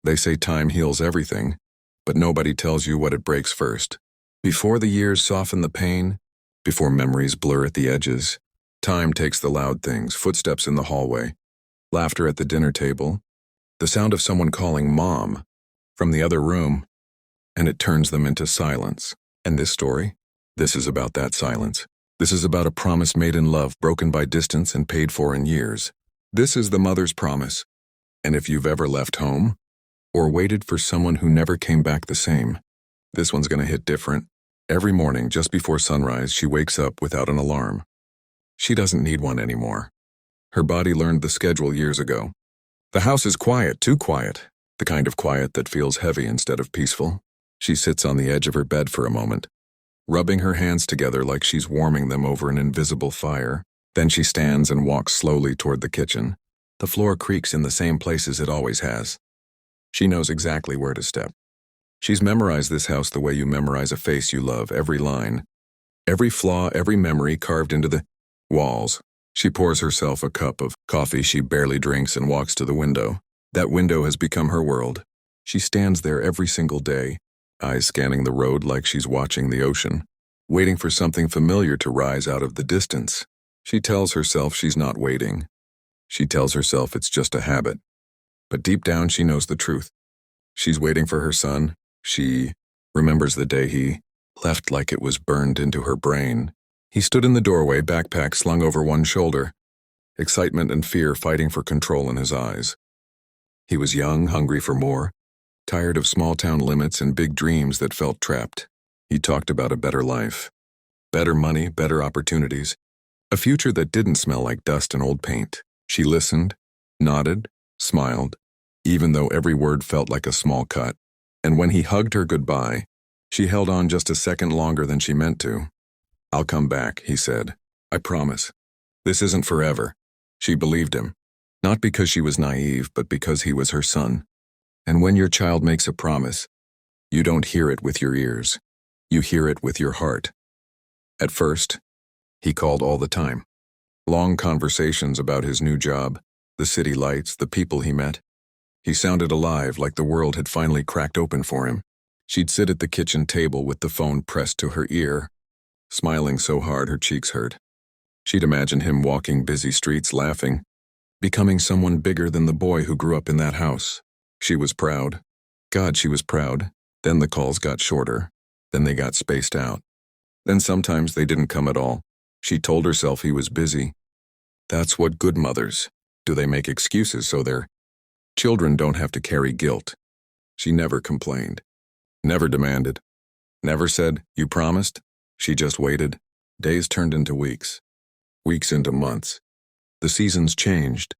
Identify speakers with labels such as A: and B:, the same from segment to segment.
A: They say time heals everything, but nobody tells you what it breaks first. Before the years soften the pain, before memories blur at the edges, time takes the loud things, footsteps in the hallway, laughter at the dinner table, the sound of someone calling mom from the other room, and it turns them into silence. And this story? This is about that silence. This is about a promise made in love, broken by distance and paid for in years. This is the mother's promise. And if you've ever left home, or waited for someone who never came back the same, this one's gonna hit different. Every morning, just before sunrise, she wakes up without an alarm. She doesn't need one anymore. Her body learned the schedule years ago. The house is quiet, too quiet, the kind of quiet that feels heavy instead of peaceful. She sits on the edge of her bed for a moment, rubbing her hands together like she's warming them over an invisible fire. Then she stands and walks slowly toward the kitchen. The floor creaks in the same places it always has. She knows exactly where to step. She's memorized this house the way you memorize a face you love, every line, every flaw, every memory carved into the walls. She pours herself a cup of coffee she barely drinks and walks to the window. That window has become her world. She stands there every single day, eyes scanning the road like she's watching the ocean, waiting for something familiar to rise out of the distance. She tells herself she's not waiting. She tells herself it's just a habit. But deep down she knows the truth. She's waiting for her son. She remembers the day he left like it was burned into her brain. He stood in the doorway, backpack slung over one shoulder, excitement and fear fighting for control in his eyes. He was young, hungry for more, tired of small-town limits and big dreams that felt trapped. He talked about a better life, better money, better opportunities, a future that didn't smell like dust and old paint. She listened, nodded, smiled, even though every word felt like a small cut. And when he hugged her goodbye, she held on just a second longer than she meant to. "I'll come back," he said. "I promise. This isn't forever." She believed him, not because she was naive, but because he was her son. And when your child makes a promise, you don't hear it with your ears. You hear it with your heart. At first, he called all the time. Long conversations about his new job, the city lights, the people he met. He sounded alive, like the world had finally cracked open for him. She'd sit at the kitchen table with the phone pressed to her ear, smiling so hard her cheeks hurt. She'd imagine him walking busy streets, laughing, becoming someone bigger than the boy who grew up in that house. She was proud. God, she was proud. Then the calls got shorter. Then they got spaced out. Then sometimes they didn't come at all. She told herself he was busy. That's what good mothers do. They make excuses so their children don't have to carry guilt. She never complained, never demanded, never said, "You promised." She just waited. Days turned into weeks, weeks into months. The seasons changed,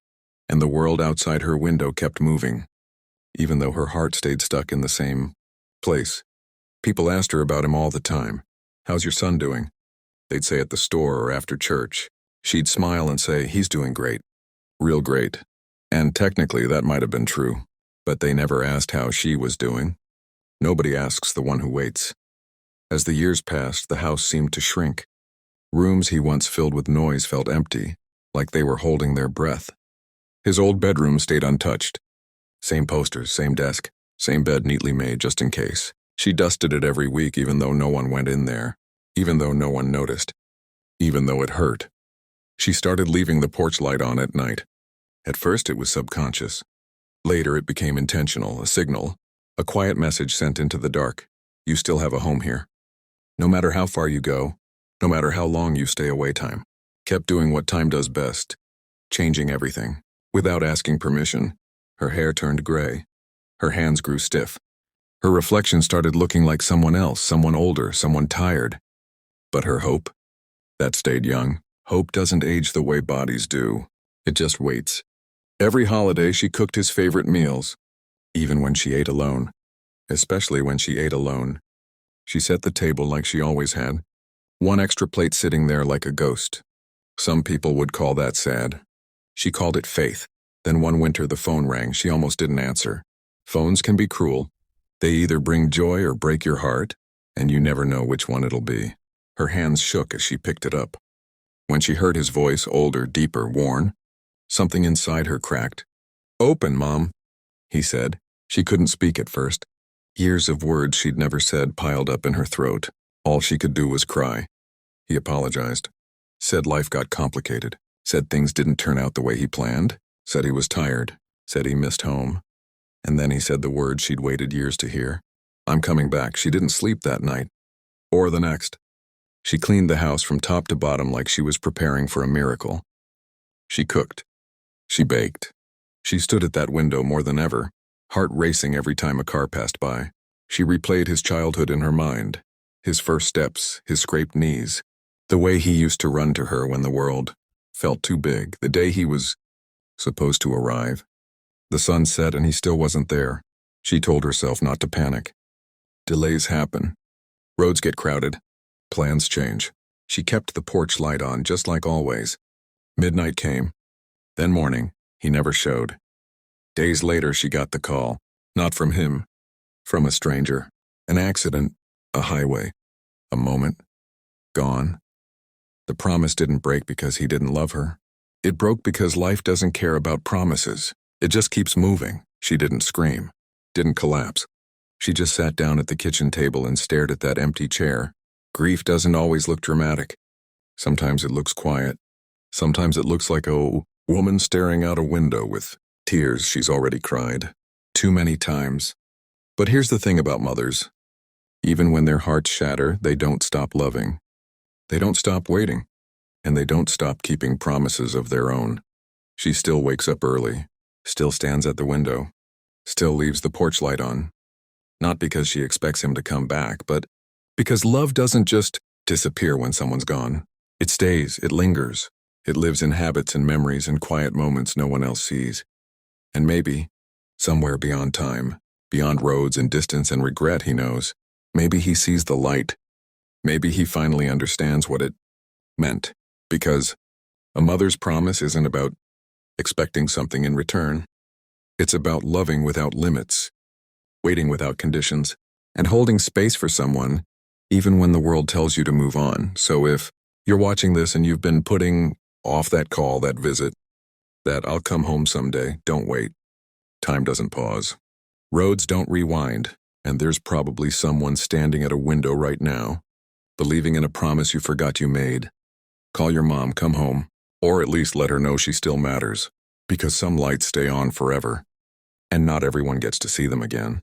A: and the world outside her window kept moving, even though her heart stayed stuck in the same place. People asked her about him all the time. "How's your son doing?" They'd say at the store or after church. She'd smile and say, "He's doing great, real great." And technically that might have been true, but they never asked how she was doing. Nobody asks the one who waits. As the years passed, the house seemed to shrink. Rooms he once filled with noise felt empty, like they were holding their breath. His old bedroom stayed untouched. Same posters, same desk, same bed neatly made just in case. She dusted it every week even though no one went in there, even though no one noticed, even though it hurt. She started leaving the porch light on at night. At first it was subconscious. Later it became intentional, a signal, a quiet message sent into the dark. You still have a home here. No matter how far you go, no matter how long you stay away, time kept doing what time does best, changing everything. Without asking permission, her hair turned gray. Her hands grew stiff. Her reflection started looking like someone else, someone older, someone tired. But her hope, that stayed young. Hope doesn't age the way bodies do. It just waits. Every holiday she cooked his favorite meals, even when she ate alone. Especially when she ate alone. She set the table like she always had, one extra plate sitting there like a ghost. Some people would call that sad. She called it faith. Then one winter the phone rang. She almost didn't answer. Phones can be cruel. They either bring joy or break your heart, and you never know which one it'll be. Her hands shook as she picked it up. When she heard his voice, older, deeper, worn, something inside her cracked. "Open, Mom," he said. She couldn't speak at first. Years of words she'd never said piled up in her throat. All she could do was cry. He apologized. Said life got complicated. Said things didn't turn out the way he planned. Said he was tired. Said he missed home. And then he said the words she'd waited years to hear. I'm coming back. She didn't sleep that night. Or the next. She cleaned the house from top to bottom like she was preparing for a miracle. She cooked. She baked. She stood at that window more than ever, heart racing every time a car passed by. She replayed his childhood in her mind, his first steps, his scraped knees, the way he used to run to her when the world felt too big, the day he was supposed to arrive. The sun set and he still wasn't there. She told herself not to panic. Delays happen. Roads get crowded. Plans change. She kept the porch light on, just like always. Midnight came. Then morning. He never showed. Days later, she got the call. Not from him. From a stranger. An accident. A highway. A moment. Gone. The promise didn't break because he didn't love her. It broke because life doesn't care about promises. It just keeps moving. She didn't scream. Didn't collapse. She just sat down at the kitchen table and stared at that empty chair. Grief doesn't always look dramatic. Sometimes it looks quiet. Sometimes it looks like a woman staring out a window with tears she's already cried. Too many times. But here's the thing about mothers. Even when their hearts shatter, they don't stop loving. They don't stop waiting. And they don't stop keeping promises of their own. She still wakes up early. Still stands at the window. Still leaves the porch light on. Not because she expects him to come back, but because love doesn't just disappear when someone's gone. It stays, it lingers. It lives in habits and memories and quiet moments no one else sees. And maybe, somewhere beyond time, beyond roads and distance and regret, he knows, maybe he sees the light. Maybe he finally understands what it meant. Because a mother's promise isn't about expecting something in return. It's about loving without limits, waiting without conditions, and holding space for someone, even when the world tells you to move on. So if you're watching this and you've been putting off that call, that visit, that I'll come home someday, don't wait. Time doesn't pause. Roads don't rewind, and there's probably someone standing at a window right now, believing in a promise you forgot you made. Call your mom, come home, or at least let her know she still matters, because some lights stay on forever, and not everyone gets to see them again.